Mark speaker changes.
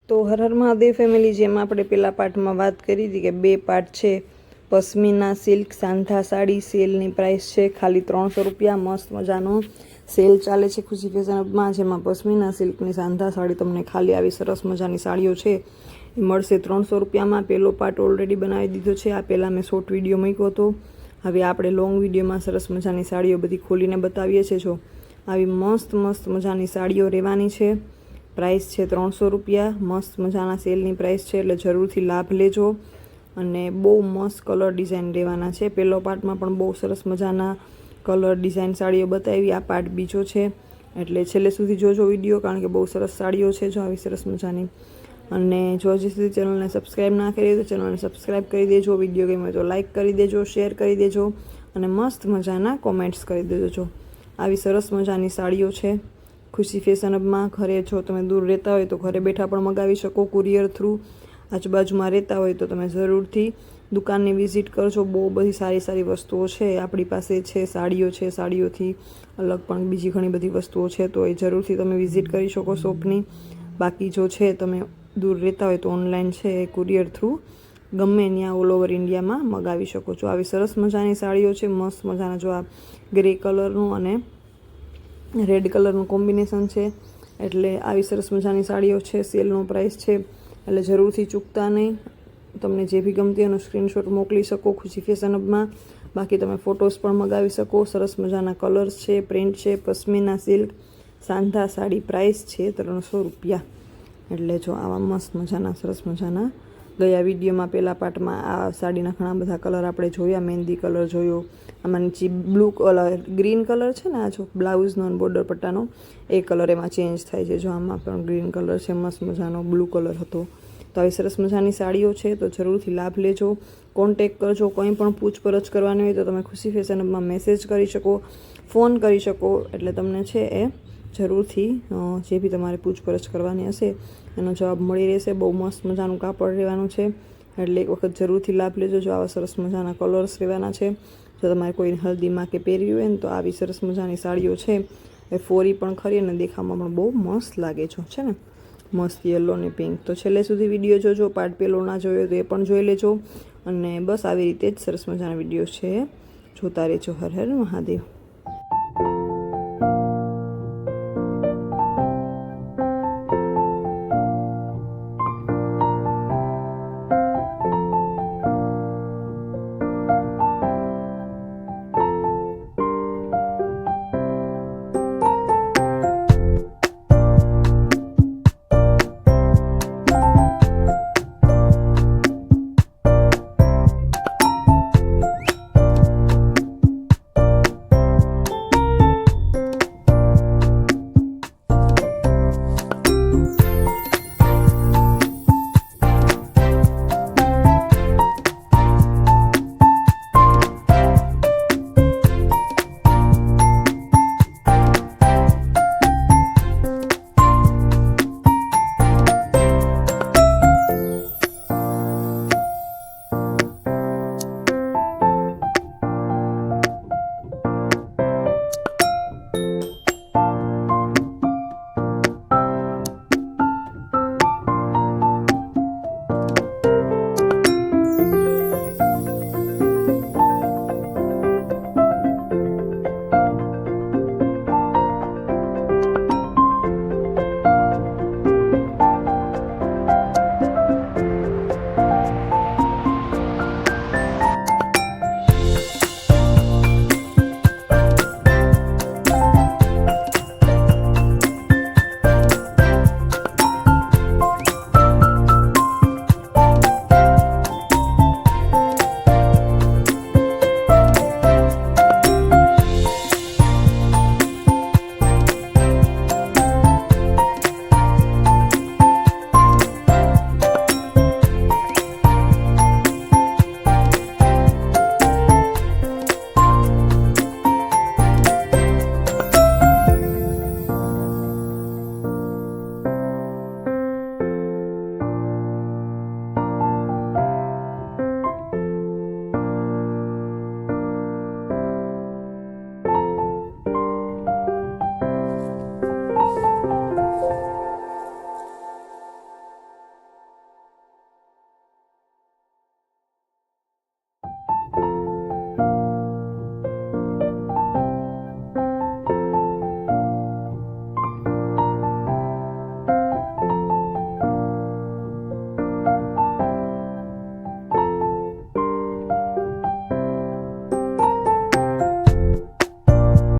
Speaker 1: તો હર હર મહાદેવ ફેમિલી, જેમ આપણે પેલા પાર્ટમાં વાત કરી હતી કે 2 પાર્ટ છે. પશ્મિના સિલ્ક સાંધા સાડી સેલની પ્રાઇસ છે ખાલી 300 રૂપિયા. મસ્ત મજાનો સેલ ચાલે છે ખુશી ફેશનમાં, જેમાં પશ્મિના સિલ્કની સાંધા સાડી તમને ખાલી આવી સરસ મજાની સાડીઓ છે એ મળશે 300 રૂપિયામાં. પહેલો પાર્ટ ઓલરેડી બનાવી દીધો છે. આ પહેલાં મેં શોર્ટ વિડીયો મૂક્યો હતો. હવે આપણે લોંગ વિડીયોમાં સરસ મજાની સાડીઓ બધી ખોલીને બતાવીએ છીએ. જો આવી મસ્ત મસ્ત મજાની સાડીઓ રહેવાની છે. પ્રાઇસ છે 300 રૂપિયા. મસ્ત મજાના સેલની પ્રાઇસ છે, એટલે જરૂરથી લાભ લેજો. અને બહુ મસ્ત કલર ડિઝાઇન રહેવાના છે. પહેલો પાર્ટમાં પણ બહુ સરસ મજાના કલર ડિઝાઇન સાડીઓ બતાવી. આ પાર્ટ બીજો છે, એટલે છેલ્લે સુધી જોજો વિડીયો, કારણ કે બહુ સરસ સાડીઓ છે જો આવી સરસ મજાની. અને જો હજી સુધી ચેનલને સબસ્ક્રાઈબ ના કરી તો ચેનલને સબસ્ક્રાઈબ કરી દેજો. વિડીયો ગમે તો લાઇક કરી દેજો, શેર કરી દેજો અને મસ્ત મજાના કોમેન્ટ્સ કરી દેજો. આવી સરસ મજાની સાડીઓ છે ખુશી ફેશન હબમાં. ઘરે જો તમે દૂર રહેતા હોય તો ઘરે બેઠા પણ મગાવી શકો કુરિયર થ્રુ. આજુબાજુમાં રહેતા હોય તો તમે જરૂરથી દુકાનની વિઝિટ કરજો. બહુ બધી સારી સારી વસ્તુઓ છે આપણી પાસે છે. સાડીઓ છે, સાડીઓથી અલગ પણ બીજી ઘણી બધી વસ્તુઓ છે, તો એ જરૂરથી તમે વિઝિટ કરી શકો શોપની. બાકી જો છે તમે દૂર રહેતા હોય તો ઓનલાઈન છે એ કુરિયર થ્રુ ગમે ત્યાં ઓલ ઓવર ઇન્ડિયામાં મગાવી શકો છો. આવી સરસ મજાની સાડીઓ છે. મસ્ત મજાના જો આ ગ્રે કલરનું અને રેડ કલરનું કોમ્બિનેશન છે, એટલે આવી સરસ મજાની સાડીઓ છે. સેલનો પ્રાઇસ છે, એટલે જરૂરથી ચૂકતા નહીં. તમને જે બી ગમતી એનો સ્ક્રીનશોટ મોકલી શકો ખુશી ફેશન હબમાં. બાકી તમે ફોટોસ પણ મગાવી શકો. સરસ મજાના કલર્સ છે, પ્રિન્ટ છે. પશ્મિના સિલ્ક સાંધા સાડી પ્રાઇસ છે 300 રૂપિયા. એટલે જો આવા મસ્ત મજાના સરસ મજાના, ગયા વિડીયોમાં પહેલા પાર્ટમાં આ સાડીના ઘણા બધા કલર આપણે જોયા. મહેંદી કલર જોયો, આમાં નીચે બ્લુ કલર, ગ્રીન કલર છે ને, આ જો બ્લાઉઝનો બોર્ડર પટ્ટાનો એ કલર એમાં ચેન્જ થાય છે. જો આમાં પણ ગ્રીન કલર છે, મસ્ત મજાનો બ્લુ કલર હતો. તો આવી સરસ મજાની સાડીઓ છે, તો જરૂરથી લાભ લેજો. કોન્ટેક કરજો. કોઈ પણ પૂછપરછ કરવાની હોય તો તમે ખુશી ફેશન હબમાં મેસેજ કરી શકો, ફોન કરી શકો. એટલે તમને છે એ જરૂરથી જે બી તમારે પૂછપરછ કરવાની હશે એનો જવાબ મળી રહેશે. બહુ મસ્ત મજાનું કાપડ રહેવાનું છે, એટલે એક વખત જરૂરથી લાભ લેજો. જો આવા સરસ મજાના કલર્સ રહેવાના છે. જો તમારે કોઈ હલ્દીમાં કે પહેરવી હોય ને તો આવી સરસ મજાની સાડીઓ છે એ ફોરી પણ ખરી અને દેખાવામાં પણ બહુ મસ્ત લાગે છે ને, મસ્ત યલો ને પિંક. તો છેલ્લે સુધી વિડીયો જોજો. પાર્ટ પહેલો ના જોયો તો એ પણ જોઈ લેજો. અને બસ આવી રીતે જ સરસ મજાના વિડીયો છે જોતા રહેજો. હર હર મહાદેવ.